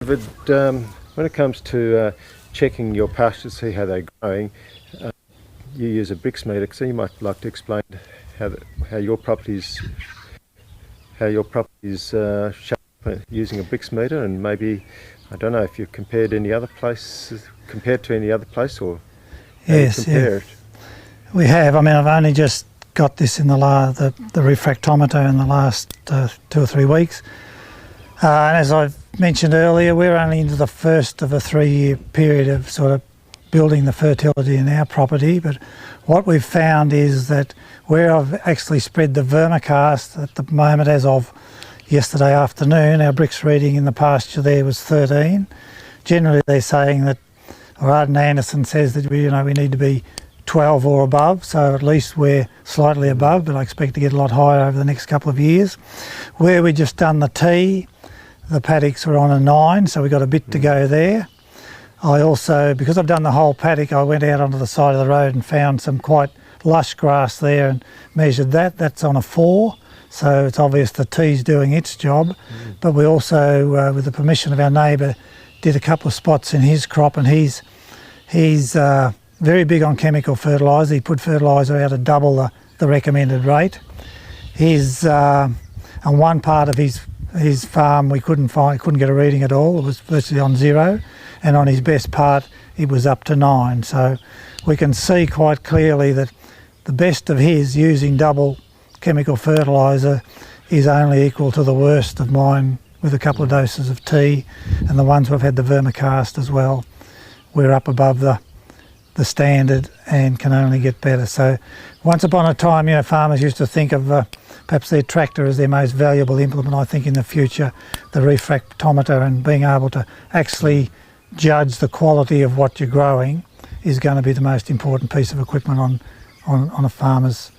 David, when it comes to checking your pastures to see how they're growing, you use a bricks meter, so you might like to explain how your properties show using a bricks meter, and maybe, I don't know if you've compared to any other place, or yes, compare it. We have. I mean, I've only just got this in the refractometer in the last 2 or 3 weeks. And as I've mentioned earlier, we're only into the first of a 3-year period of sort of building the fertility in our property, but what we've found is that where I've actually spread the vermicast at the moment, as of yesterday afternoon, our bricks reading in the pasture there was 13. Generally they're saying that, or Arden Anderson says that we need to be 12 or above, so at least we're slightly above, but I expect to get a lot higher over the next couple of years. Where we just done the tea, the paddocks are on a 9, so we've got a bit to go there. I also, because I've done the whole paddock, I went out onto the side of the road and found some quite lush grass there and measured that. That's on a 4, so it's obvious the tea's doing its job. But we also, with the permission of our neighbour, did a couple of spots in his crop, and he's very big on chemical fertiliser. He put fertiliser out at double the recommended rate. On one part of his farm we couldn't get a reading at all. It was virtually on 0, and on his best part it was up to 9. So we can see quite clearly that the best of his, using double chemical fertiliser, is only equal to the worst of mine with a couple of doses of tea, and the ones we've had the vermicast as well, we're up above the standard and can only get better. So once upon a time, farmers used to think of perhaps their tractor as their most valuable implement. I think in the future the refractometer and being able to actually judge the quality of what you're growing is going to be the most important piece of equipment on a farmer's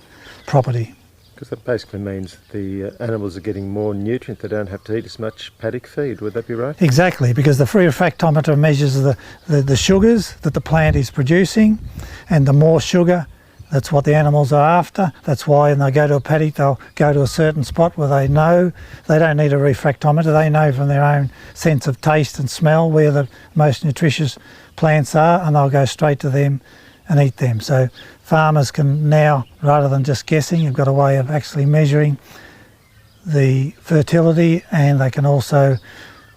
property. Because that basically means the animals are getting more nutrient. They don't have to eat as much paddock feed. Would that be right? Exactly, because the refractometer measures the sugars that the plant is producing, and the more sugar, that's what the animals are after. That's why when they go to a paddock, they'll go to a certain spot where they know they don't need a refractometer. They know from their own sense of taste and smell where the most nutritious plants are, and they'll go straight to them and eat them. So farmers can now, rather than just guessing, you've got a way of actually measuring the fertility, and they can also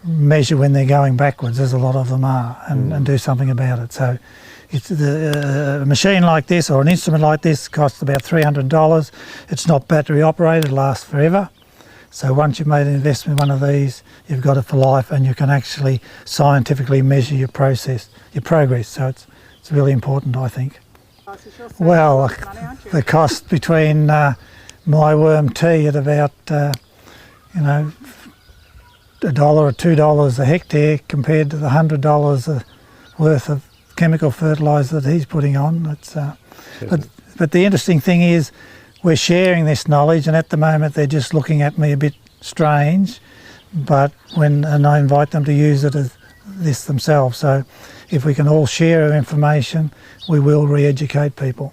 measure when they're going backwards, as a lot of them are, and do something about it. So it's a machine like this, or an instrument like this, costs about $300. It's not battery operated, it lasts forever. So once you've made an investment in one of these, you've got it for life, and you can actually scientifically measure your progress. So it's really important, I think. Well, the cost between my worm tea at about $1 or $2 a hectare compared to the $100 worth of chemical fertiliser that he's putting on. But the interesting thing is we're sharing this knowledge, and at the moment they're just looking at me a bit strange, and I invite them to use it as this themselves. So if we can all share our information, we will re-educate people.